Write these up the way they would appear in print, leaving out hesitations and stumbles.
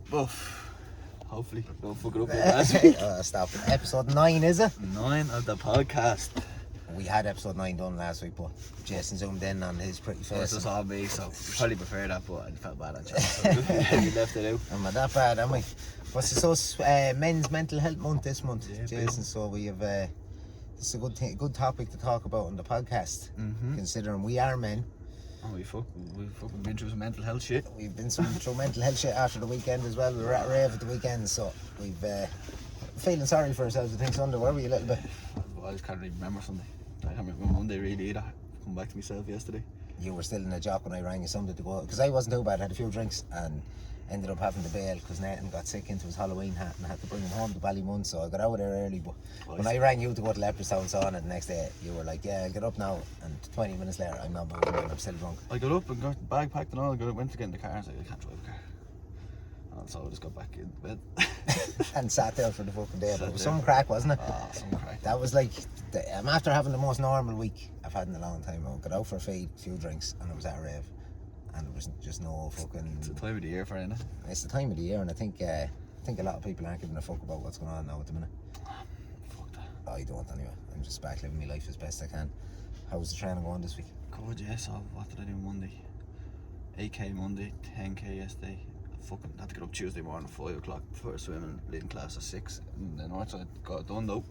Buff. Hopefully, don't fuck it up like last week. Stop. Episode 9, is it? 9 of the podcast. We had episode 9 done last week, but Jason zoomed in on his pretty face. It's just all me, so you probably prefer that, but I felt bad on Jason, so we left it out. I'm not that bad, am I? What's this? Men's Mental Health Month this month, Yeah, Jason. So we have this is a good topic to talk about on the podcast, considering we are men. Oh, we've fucking been through some mental health shit. We've been through mental health shit after the weekend as well. We were at rave at the weekend, so we've feeling sorry for ourselves. I think Sunday, were we a little bit? I just can't even remember Sunday. I can't remember Monday really either. I come back to myself yesterday. You were still in a job when I rang you Sunday to go, because I wasn't too bad. I had a few drinks and ended up having to bail because Nathan got sick into his Halloween hat and I had to bring him home to B.A.M.N, so I got out of there early. But when I rang you to go to Leopardstown Sauna the next day, you were like, yeah, I'll get up now, and 20 minutes later I'm not moving and I'm still drunk. I got up and got the bag packed and all. Went to get in the car and said, I can't drive a car. And so I just got back in bed. And sat there for the fucking day. But it was some crack, wasn't it? Ah, some crack. That was like, I'm after having the most normal week I've had in a long time. I got out for a feed, a few drinks, and I was at a rave. And there was just no fucking... It's the time of the year for it, innit? It's the time of the year, and I think a lot of people aren't giving a fuck about what's going on now at the minute. Fuck that. I don't anyway. I'm just back living my life as best I can. How was the training going this week? Good, yeah. So what did I do Monday? 8k Monday, 10k yesterday. I fucking had to get up Tuesday morning, 5 o'clock for swimming, leading class at 6. And then once I got it done though.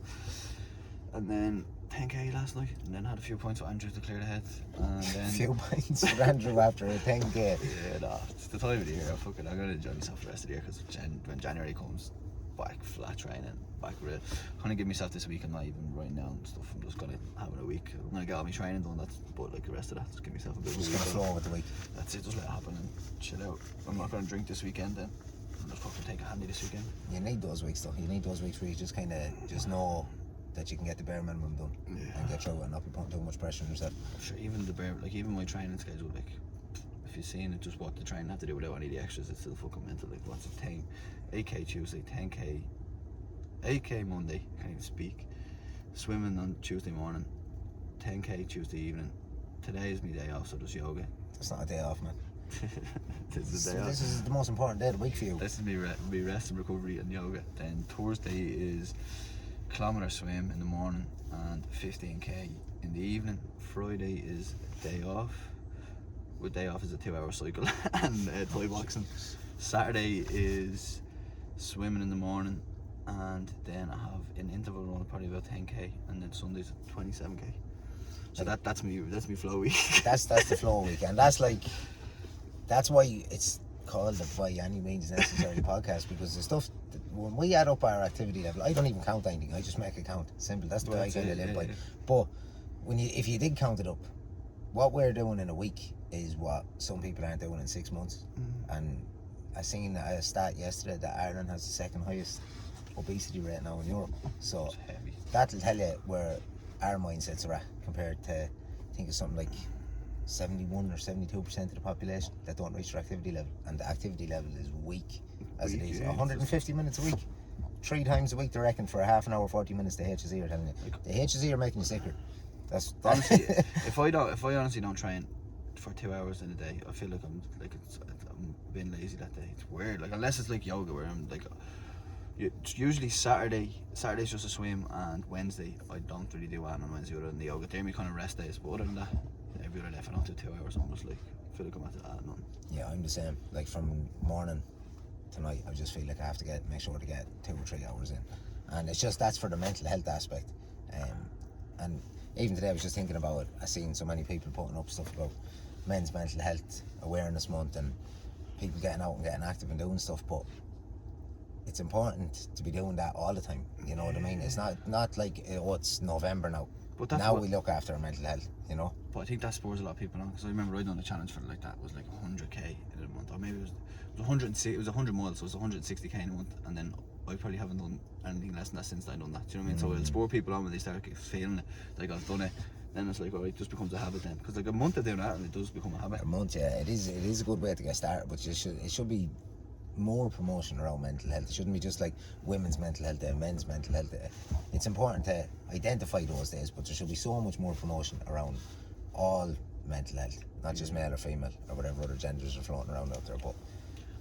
And then 10k last night, and then had a few points with Andrew to clear the head. And then A few pints with Andrew after a 10k. Yeah, no, it's the time of the year. I'm gonna enjoy myself the rest of the year, because when January comes, back flat training, back with it. I'm gonna give myself this week. I'm not even writing down stuff. I'm just gonna have a week. I'm gonna get all my training done. That's but like the rest of that, just give myself a bit. Just gonna flow with the week. That's it. Just let it happen and chill out. I'm not gonna drink this weekend. Then I'm just fucking take a handy this weekend. You need those weeks though. You need those weeks where you just kind of just know that you can get the bare minimum done and get through it and not be putting too much pressure on yourself. Sure, even my training schedule, like if you've seen it, just what the training had to do without any of the extras, it's still fucking mental. Like what's the time? 8k Tuesday, 10k, 8k Monday, can't even speak. Swimming on Tuesday morning, 10k Tuesday evening. Today is my day off, so just yoga. It's not a day off, man. This is the day off. This is the most important day of the week for you. This is me rest and recovery and yoga. Then Thursday is kilometre swim in the morning and 15k in the evening. Friday is day off. With day off is a 2-hour cycle and Thai boxing. Saturday is swimming in the morning, and then I have an interval run probably about 10k, and then Sunday's 27k. So that's me flow week. That's the flow week, and that's why it's called the By Any Means Necessary podcast, because the stuff that, when we add up our activity level, I don't even count anything. I just make a count. Simple. That's the way I kind of live by. But if you did count it up, what we're doing in a week is what some people aren't doing in 6 months. And I seen a stat yesterday that Ireland has the second highest obesity rate now in Europe. So that'll tell you where our mindsets are at compared to, I think it's something like 71 or 72% of the population that don't reach their activity level, and the activity level is weak as it is. 150 minutes a week, 3 times a week they reckon for a half an hour, 40 minutes. The HSE are telling you. The HSE are making you sicker. That's honestly, if I honestly don't train for 2 hours in a day, I feel like I'm being lazy that day. It's weird. Like unless it's like yoga, where I'm like, it's usually Saturday's just a swim, and Wednesday I don't really do anything on Wednesday other than the yoga. They're my kind of rest days. But other than that, every other day if I don't do 2 hours, I'm just like, I feel like I'm at nothing. Yeah, I'm the same. Like from morning to night, I just feel like I have to make sure to get 2 or 3 hours in, and it's just that's for the mental health aspect. And even today I was just thinking about it. I seen so many people putting up stuff about Men's Mental Health Awareness Month and people getting out and getting active and doing stuff, but it's important to be doing that all the time. You know what I mean? It's not like it's November now. But now we look after our mental health, you know. But I think that spurs a lot of people on, because I remember I done a challenge for like that was like 100k in a month, or maybe it was 100 miles, so it was 160k in a month, and then I probably haven't done anything less than that since I done that. Do you know what I mean? So it'll spur people on when they start feeling it, like I've done it. Then it's like, oh, it just becomes a habit then, because like a month of doing that and it does become a habit. A month, yeah, it is a good way to get started, but it should be more promotion around mental health. It shouldn't be just like women's mental health day, men's mental health day. It's important to identify those days, but there should be so much more promotion around all mental health, not just male or female or whatever other genders are floating around out there. But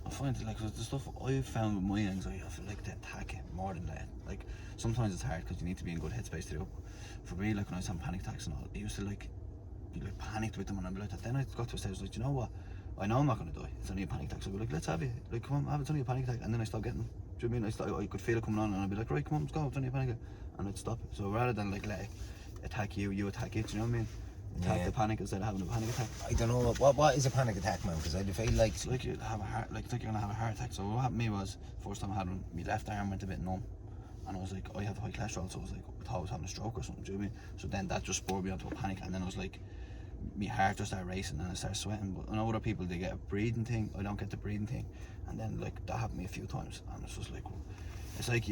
I find like the stuff I've found with my anxiety, I feel like they attack it more than that. Like sometimes it's hard because you need to be in good headspace to do it. For me, like when I was having panic attacks and all, I used to like be like panicked with them and I'd be like that. Then I got to a stage like, you know what? I know I'm not going to die. It's only a panic attack. So I'd be like, let's have it. Like, come on, it's only a panic attack. And then I stopped getting them. Do you know what I mean? I could feel it coming on and I'd be like, right, come on, let's go. It's only a panic attack. And I'd stop it. So rather than like let it attack you, you attack it. Do you know what I mean? Attack the panic instead of having a panic attack. I don't know what is a panic attack, man, because I feel like it's like you have a heart, like it's like you're gonna have a heart attack. So what happened to me was first time I had one, my left arm went a bit numb, and I was like, I have high cholesterol, so I was like, I thought I was having a stroke or something. Do you know what I mean? So then that just spurred me onto a panic, and then I was like, my heart just started racing and I started sweating. But I know other people, they get a breathing thing. I don't get the breathing thing, and then like that happened to me a few times, and it's just like, it's like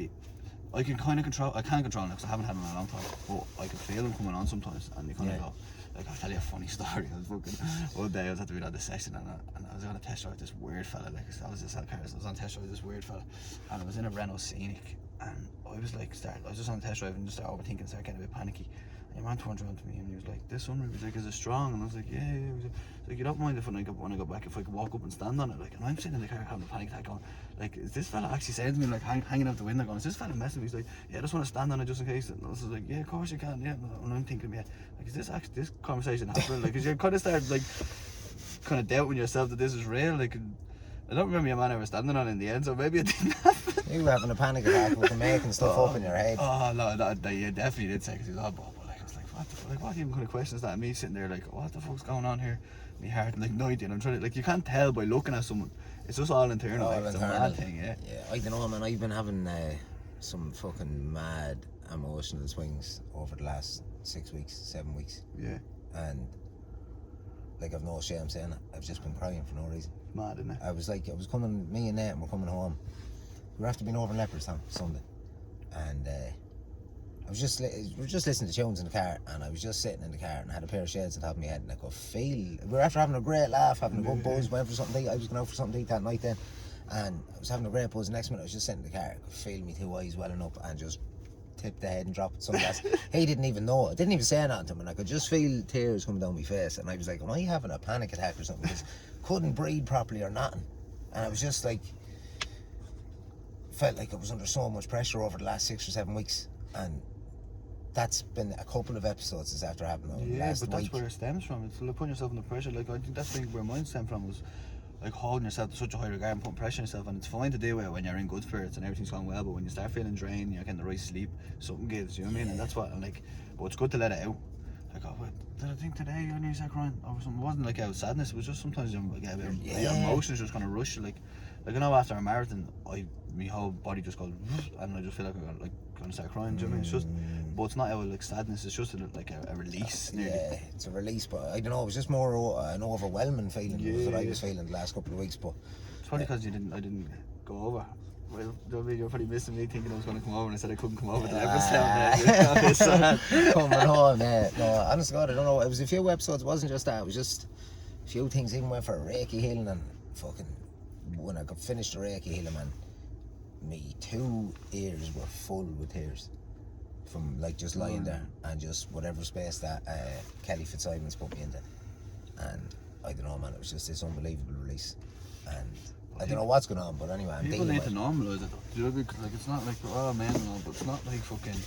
I can kind of control. I can't control it because I haven't had them in a long time, but I can feel them coming on sometimes, and you kind of go. Like, I'll tell you a funny story. I was fucking one day I was at the this session and I was on a test drive with this weird fella. Like I was just at cars. I was on a test drive with this weird fella, and I was in a Renault Scenic, and I was like, I was just on a test drive and just started overthinking, started getting a bit panicky. And your man turned around to me and he was like, "This sunroof," he was like, "is it strong?" And I was like, "Yeah." He was like, "You don't mind if when I go back, if I could walk up and stand on it?" Like, and I'm sitting in the car having a panic attack, going, like, is this fella actually saying to me, like, hanging out the window, going, is this fella messing with me? He's like, "Yeah, I just want to stand on it just in case." And I was like, "Yeah, of course you can." Yeah, and I'm thinking, yeah, like, is this actually this conversation happening? Like, cause you kind of start like, kind of doubting yourself that this is real. Like, I don't remember your man ever standing on it in the end, so maybe it didn't happen. you were having a panic attack with making stuff up in your head. Oh no, you definitely did say, because he was all but like, I was like, what even kind of questions that? And me sitting there like, what the fuck's going on here? My heart like 90, and I'm trying to, like, you can't tell by looking at someone. It's just all internal. Like, it's a mad thing, yeah. Yeah, I don't know, man. I've been having some fucking mad emotional swings over the last 6 weeks, 7 weeks. Yeah. And like, I've no shame saying it, I've just been crying for no reason. Mad, isn't it? I was coming, me and Nate, we're coming home. We were after being over in Leopardstown Sunday, and we were just listening to tunes in the car, and I was just sitting in the car and I had a pair of shades on top of my head, and I could feel, we were after having a great laugh, having a good buzz, went for something to eat. I was going out for something to eat that night then, and I was having a great buzz. The next minute I was just sitting in the car, I could feel me 2 eyes welling up and just tipped the head and dropped sunglasses. He didn't even know, I didn't even say anything to him, and I could just feel tears coming down my face, and I was like, am I having a panic attack or something? Because couldn't breathe properly or nothing, and I was just like, felt like I was under so much pressure over the last 6 or 7 weeks, and that's been a couple of episodes since after happening last week. Yeah, but that's where it stems from. It's like putting yourself under pressure. Like, I think that's where mine stemmed from, was like holding yourself to such a high regard and putting pressure on yourself. And it's fine to do it when you're in good spirits and everything's going well, but when you start feeling drained, you're getting the right sleep, something gives, you know what I mean? And that's what, and like, but it's good to let it out. Like, oh, what did I think today? I nearly started crying over something. It wasn't like out of sadness, it was just sometimes you get a bit of, your emotions just kind of rush. Like I know after a marathon, my whole body just goes, and I just feel like I'm like going to start crying. Do you know what I mean? It's just, but it's not out of like sadness. It's just like a release. Nearly. Yeah, it's a release, but I don't know. It was just more an overwhelming feeling. Was what I was feeling the last couple of weeks. But it's probably because I didn't go over. Well, you're probably missing me thinking I was going to come over, and I said I couldn't come over to episode. Coming home, no, honest to God, I don't know. It was a few episodes. It wasn't just that. It was just a few things. Even went for a Reiki healing, and fucking when I got finished the Reiki healing, man, me 2 ears were full with tears from like just lying there and just whatever space that Kelly Fitzsimons put me into, and I don't know, man. It was just this unbelievable release, and I don't know what's going on, but anyway, people need to normalise it though. Do you know, because like, it's not like, oh man, no, but it's not like fucking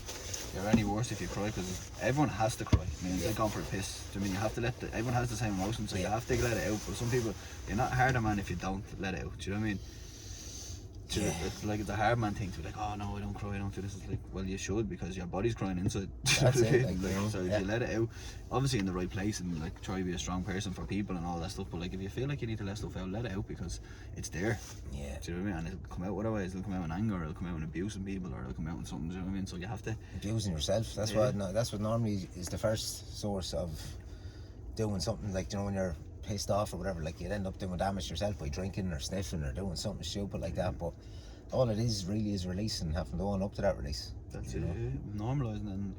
you're any worse if you cry, because everyone has to cry. I mean, it's like going for a piss. Do you mean you have to everyone has the same emotion, so you have to let it out. But some people, you're not a harder man if you don't let it out. Do you know what I mean? It's like it's a hard man thing to be like, oh no, I don't cry, I don't do this. It's like, well, you should, because your body's crying inside. That's it, like, so if you let it out, obviously in the right place, and like try to be a strong person for people and all that stuff, but like if you feel like you need to let stuff out, let it out, because it's there. Yeah. Do you know what I mean? And it'll come out otherwise. It'll come out in anger, or it'll come out in abusing people, or it'll come out in something. Do you know what I mean? So you have to abusing yourself. That's what normally is the first source of doing something, like, you know, when you're pissed off or whatever, like, you'd end up doing damage to yourself by drinking or sniffing or doing something stupid like that. But all it is really is releasing, having to own up to that release. That's it, normalising. And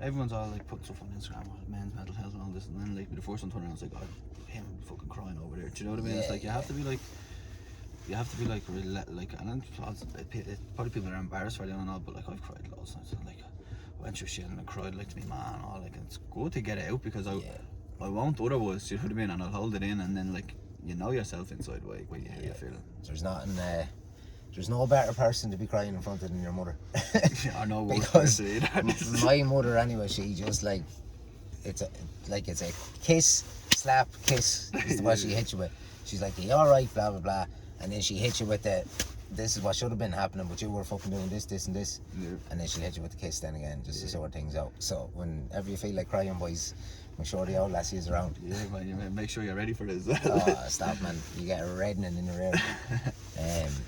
everyone's all like putting stuff on Instagram, men's mental health and all this, and then like the first one turning around, it's like, oh, him fucking crying over there. Do you know what I mean? It's like you have to be like, and then probably people are embarrassed for it and all, but like I've cried loads of times. Like I went through shit and I cried like to me man and all. Like it's good to get it out, because I won't otherwise. Do you know what I mean? And I'll hold it in, and then like you know yourself inside when you how you feel. There's nothing. There's no better person to be crying in front of than your mother. I know because either. my mother anyway, she just like it's a kiss, slap, kiss is what she hits you with. She's like, "You alright?" Blah blah blah, and then she hits you with the, "This is what should have been happening, but you were fucking doing this, this, and this." Yeah. And then she'll hit you with the kiss then again, just to sort things out. So whenever you feel like crying, boys, make sure the old lassie is around. Yeah, man, you make sure you're ready for this. Oh, stop, man! You get a reddening in your ear.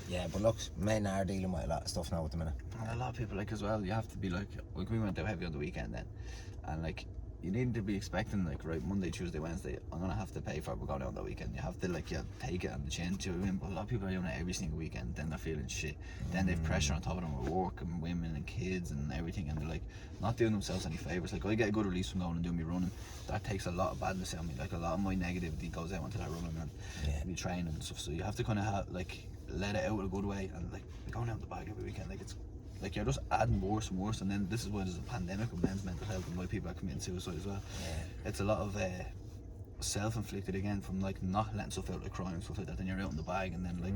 Yeah, but look, men are dealing with a lot of stuff now at the minute. And a lot of people like as well. You have to be like we went out heavy on the weekend then, and like you need to be expecting like right Monday, Tuesday, Wednesday. I'm gonna have to pay for it. We're going out on the weekend. You have to like take it on the chin too. But a lot of people are doing it every single weekend. Then they're feeling shit. Then they've pressure on top of them with work and women and kids and everything, and they're like not doing themselves any favors. Like I get a good release from going and doing me running. That takes a lot of badness out of me. Like a lot of my negativity goes out into that running and me training and stuff. So you have to kind of have like let it out in a good way and like going out the bag every weekend. Like it's like you're just adding worse and worse, and then this is why there's a pandemic of men's mental health and why people are committing suicide as well. It's a lot of self-inflicted again from like not letting stuff out, like crying and stuff like that. Then you're out in the bag, and then like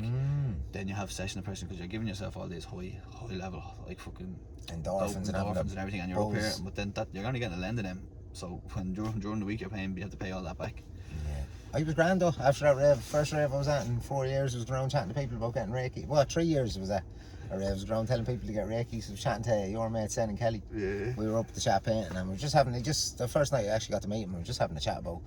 then you have session depression because you're giving yourself all these high level like fucking Endorphins and everything, and you're up here, but then that you're gonna get a lend of them. So when during the week you're paying, you have to pay all that back. I was grand though after that rave. First rave I was at in 4 years. I was around chatting to people about getting Reiki. Well, 3 years I was at a rave. I was around telling people to get Reiki. So I was chatting to your mate Sen and Kelly. Yeah. We were up at the chat painting and we were just having the first night I actually got to meet him. We were just having a chat about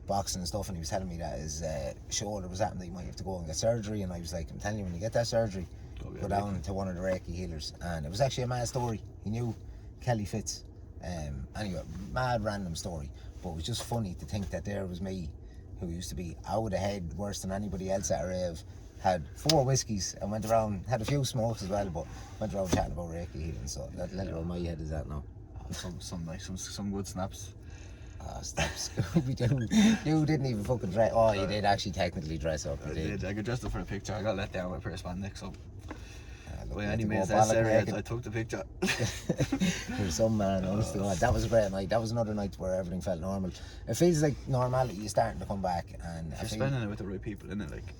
boxing and stuff, and he was telling me that his shoulder was happening, that he might have to go and get surgery. And I was like, I'm telling you, when you get that surgery, go down to one of the Reiki healers. And it was actually a mad story. He knew Kelly Fitz. Anyway, mad random story, but it was just funny to think that there was me, who used to be out of the head worse than anybody else at a rave, had 4 whiskies and went around, had a few smokes as well, but went around chatting about Reiki healing. So that little my head is that now. Some good snaps. Oh, stop, Scooby-Doo. You didn't even fucking dress. Oh, you did actually technically dress up. I did. I got dressed up for a picture. I got let down with a pair of spandex, so by any to go means bollock necessary, naked. I took the picture. You're some man, honestly. That was a great night. That was another night where everything felt normal. It feels like normality is starting to come back, and You're spending it with the right people, innit? Like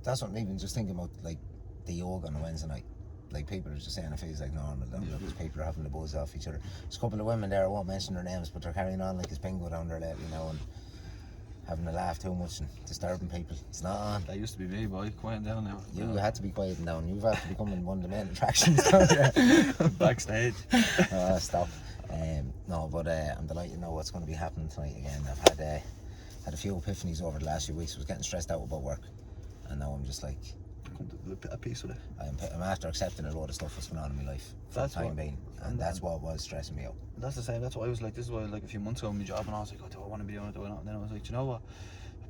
that's what I'm even just thinking about, like the yoga on a Wednesday night. Like people are just saying it feels like normal now, because people are having the buzz off each other. There's a couple of women there, I won't mention their names, but they're carrying on like it's bingo down there lately now and having a laugh too much and disturbing people. It's not on. that used to be me, boy. Quieting down now. You had to be quieting down. You've had to become one of the main attractions down there. Backstage. Stop. No, but I'm delighted to know what's going to be happening tonight again. I've had a few epiphanies over the last few weeks. I was getting stressed out about work, and now I'm just like, Come to a piece with it. I'm after accepting a load of stuff that's going on in my life for That's the time what- being, and that's what was stressing me out. That's the same. That's why I was like, this is why like a few months ago in my job, and I was like, oh, do I want to be doing it? Do I not? And then I was like, do you know what?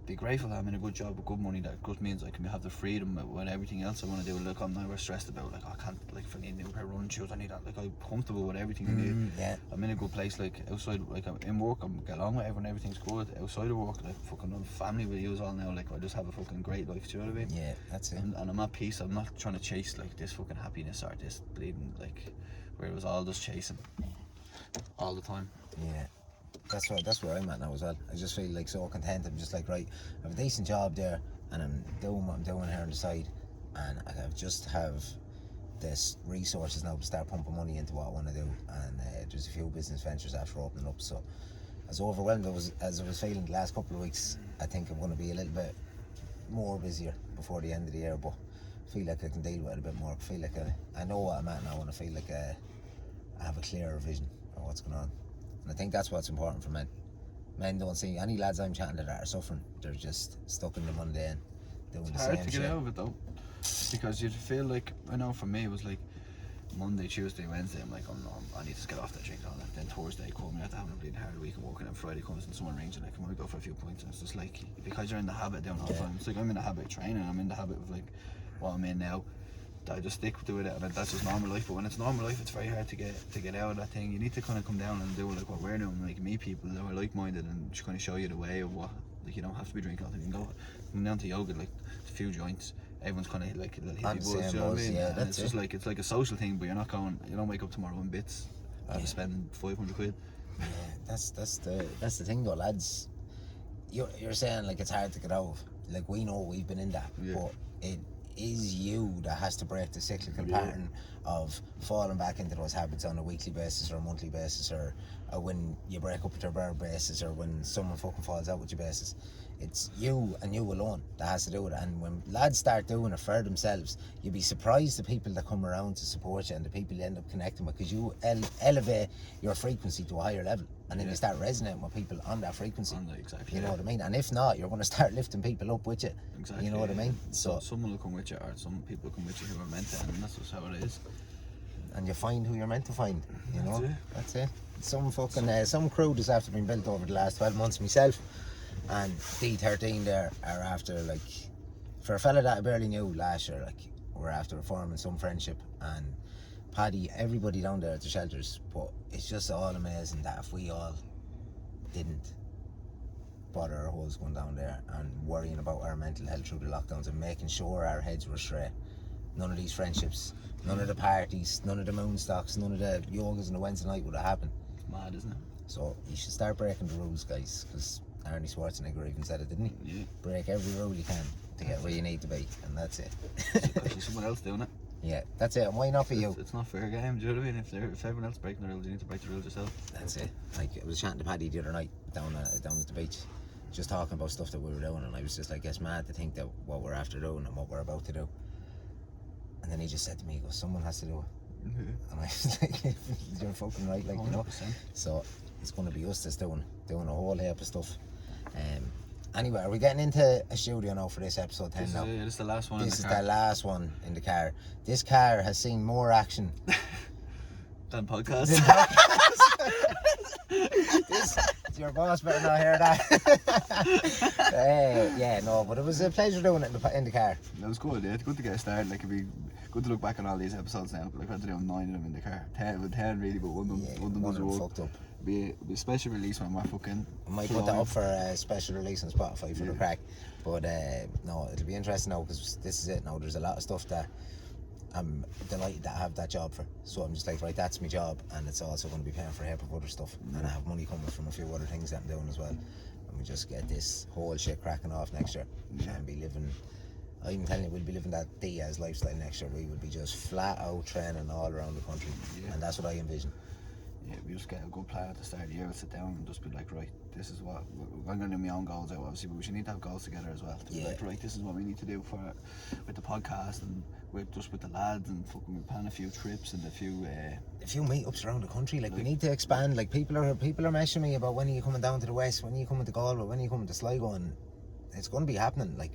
Be grateful that I'm in a good job with good money. That just means I can have the freedom with everything else I want to do. Like I'm never stressed about like I can't like if I need a new pair of running shoes, I need that. Like I'm comfortable with everything I need. Yeah. I'm in a good place. Like outside, like I'm in work, I'm get along with everyone. Everything's good. Outside of work, like fucking I'm family with you all now. Like I just have a fucking great life. Do you know what I mean? Yeah, that's it. And I'm at peace. I'm not trying to chase like this fucking happiness or this bleeding like where it was all just chasing all the time. Yeah. That's where I'm at now as well. I just feel like so content. I'm just like, right, I have a decent job there, and I'm doing what I'm doing here on the side, and I just have this resources now to start pumping money into what I want to do. And there's a few business ventures after opening up. So as overwhelmed as I was feeling the last couple of weeks, I think I'm going to be a little bit more busier before the end of the year. But I feel like I can deal with it a bit more. I feel like I know what I'm at now, and I feel like I have a clearer vision of what's going on. And I think that's what's important for men. Men don't see any lads I'm chatting to that are suffering. They're just stuck in the mundane, doing the Hard same to shit. get out of it though, because you feel like I know for me it was like Monday, Tuesday, Wednesday. I'm like, oh no, I need to get off that drink. All that. Then Thursday comes, after having a bleeding hard week and working, and Friday comes and someone rings you like, "Can we go for a few points?" And it's just like because you're in the habit doing all the time. It's like I'm in the habit of training. I'm in the habit of like what I'm in now. I just stick to it, and that's just normal life. But when it's normal life, it's very hard to get out of that thing. You need to kind of come down and do like what we're doing, like meet people that are like-minded and just kind of show you the way of what. Like you don't have to be drinking all the time. You can go come down to yoga, like a few joints. Everyone's kind of like a little On the hippie buzz, same you know what I buzz, mean? yeah, And that's it's just it. like it's like a social thing, but you're not going. You don't wake up tomorrow in bits. After spending 500 quid. Yeah, that's the thing though, lads. You're saying like it's hard to get out of. like we know we've been in that, Yeah. but it is you that has to break the cyclical pattern of falling back into those habits on a weekly basis or a monthly basis, or when you break up with your bird basis, or when someone fucking falls out with your basis. It's you and you alone that has to do it. And when lads start doing it for themselves, you'd be surprised the people that come around to support you and the people you end up connecting with, because you elevate your frequency to a higher level, and then you start resonating with people on that frequency. Exactly. You know what I mean? And if not, you're going to start lifting people up with you. Exactly. You know what I mean? So someone will come with you, or some people come with you who are meant to, and that's just how it is. And you find who you're meant to find. You know, That's it. Some fucking some crew just after been built over the last 12 months. Myself and D13 there are after, like, for a fella that I barely knew last year, like, we're after forming some friendship. And Paddy, everybody down there at the shelters, but it's just all amazing that if we all didn't bother our holes going down there and worrying about our mental health through the lockdowns and making sure our heads were straight, none of these friendships, none of the parties, none of the moonstocks, none of the yogas on the Wednesday night would have happened. It's mad, isn't it? So you should start breaking the rules, guys, because Arnie Schwarzenegger even said it, didn't he? Yeah. Break every rule you can to get where you need to be, and that's it. Because someone else doing it. Yeah, that's it. And why not for you? It's not fair game, do you know what I mean? If everyone else breaking the rules, you need to break the rules yourself. That's it. Like, I was chatting to Paddy the other night down at the beach, just talking about stuff that we were doing, and I was just like, it's mad to think that what we're after doing and what we're about to do. And then he just said to me, he goes, someone has to do it. And I was like, you're fucking right, like, 100%. You know. So it's going to be us that's doing a whole heap of stuff. Anyway, are we getting into a studio now for this episode 10 now? This is the last one. This is the last one in the car. This car has seen more action than podcast. Your boss better not hear that. Yeah, no, but it was a pleasure doing it in the car. It was good, yeah. It's good to get started. Like, it'd be good to look back on all these episodes now. Like, I had to do 9 of them in the car. 10 really, but one of them was fucked up. Be a special release when we're fucking. I might put that up for a special release on Spotify for the crack. But no, it'll be interesting now, because this is it now. There's a lot of stuff that I'm delighted that I have that job for. So I'm just like, right, that's my job, and it's also going to be paying for a heap of other stuff. And I have money coming from a few other things that I'm doing as well. And we just get this whole shit cracking off next year and be living. I'm telling you, we'll be living that Diaz lifestyle next year. We will be just flat out training all around the country, and that's what I envision. Yeah, we just get a good plan at the start of the year. We'll sit down and just be like, right, this is what I'm going to do my own goals out, obviously, but we should need to have goals together as well. To be like, right, this is what we need to do with the podcast and with the lads, and fucking we plan a few trips and a few meetups around the country. Like, we need to expand. Like, people are messaging me about, when are you coming down to the west, when are you coming to Galway, when are you coming to Sligo, and it's going to be happening. Like,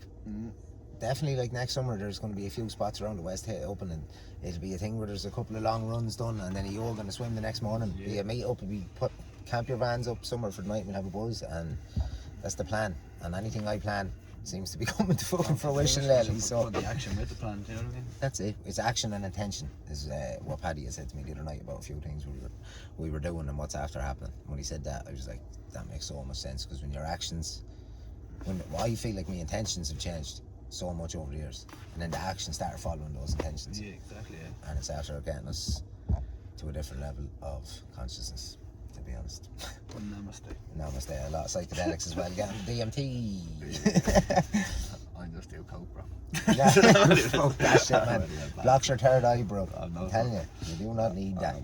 definitely, like, next summer there's going to be a few spots around the west open, and it'll be a thing where there's a couple of long runs done, and then a yoga and a swim the next morning. Be a meet up, camp your vans up somewhere for the night, we'll have a buzz, and that's the plan. And anything I plan seems to be coming to fucking fruition lately. So the action with the plan, do you know what I mean? That's it. It's action and intention is what Paddy had said to me the other night about a few things we were doing and what's after happening. When he said that, I was like, that makes so much sense, because when your actions, I feel like my intentions have changed so much over the years, and then the action started following those intentions. Yeah, exactly. Yeah. And it's after getting us to a different level of consciousness, to be honest. Namaste. A lot of psychedelics as well. Getting DMT. I just do coke, bro. Yeah, fuck that shit, man. Blocks your third eye, bro. I'm telling you, you do not need that.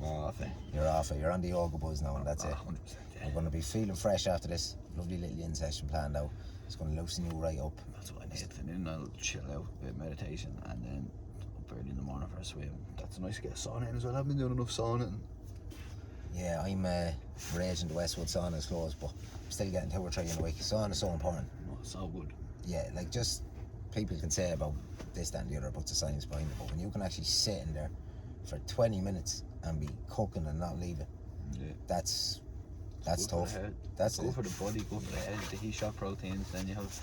You're off it. You're on the yoga buzz now, and that's it. 100%. Yeah. We're going to be feeling fresh after this. Lovely little in session planned out. It's going to loosen you right up. That's what I need. And then I'll chill out, a bit of meditation, and then up early in the morning for a swim. That's nice to get a sauna in as well. I've been doing enough sauna. Yeah, I'm raging the Westwood sauna is closed, but I'm still getting 2 or 3 in a week. Sauna is so important. Oh, it's so good. Yeah, like, just people can say about this, that and the other, about the science behind it, but when you can actually sit in there for 20 minutes and be cooking and not leaving, that's tough. That's good for the body, good for the head, the heat shock proteins. Then you have,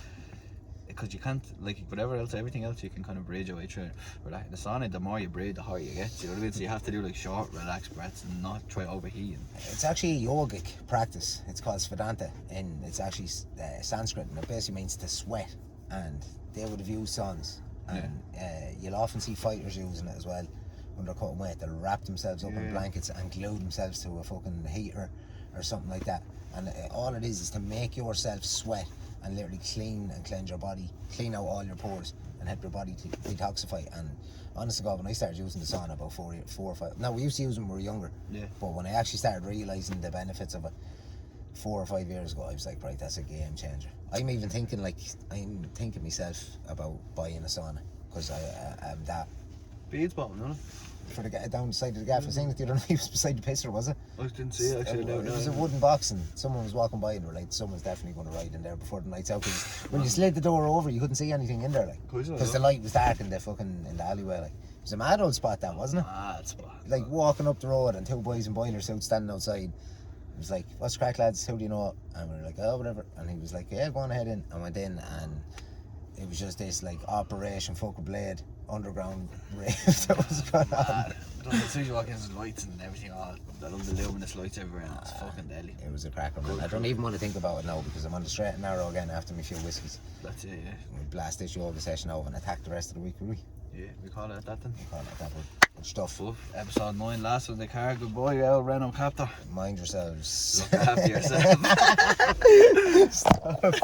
because you can't, like, whatever else, everything else you can kind of breathe your way through. But the sauna, the more you breathe, the higher you get. You know what I mean? So you have to do like short, relaxed breaths and not try overheat. It's actually a yogic practice. It's called Svedanta, and it's actually Sanskrit, and it basically means to sweat. And they would have used saunas, and you'll often see fighters using it as well. When they're cutting weight, they'll wrap themselves up in blankets and glue themselves to a fucking heater or something like that. And all it is to make yourself sweat and literally clean and cleanse your body, clean out all your pores and help your body to detoxify. And honest to God, when I started using the sauna about 4 or 5, now we used to use them when we were younger, but when I actually started realising the benefits of it 4 or 5 years ago, I was like, right, that's a game changer. I'm thinking myself about buying a sauna, because I'm that. Beads bottom, no? For the down the side of the gaff, I was saying that the other night, it was beside the pisser, was it? I didn't see it actually. It was a wooden box, and someone was walking by and were like, someone's definitely going to ride in there before the night's out, because when you slid the door over, you couldn't see anything in there, like, because the light was dark in the alleyway, like. It was a mad old spot, that, wasn't it? Mad spot. Like walking up the road and two boys in boiler suits standing outside. It was like, what's the crack, lads? How do you know? And we were like, oh, whatever. And he was like, yeah, go on ahead in. I went in, and it was just this like Operation Fuck Blade underground rave that was going on. As soon as you walk in, there's lights and everything, all the luminous lights everywhere, and it's fucking deadly. It was a cracker, man. I don't even want to think about it now, because I'm on the straight and narrow again after my few whiskies. That's it, yeah. We blast this yoga session over and attack the rest of the week, will we? Yeah, we call it that then. We call it that, good stuff. Episode 9, last of the car. Good boy, El Renault Captor. Mind yourselves. Look after yourself. Stop.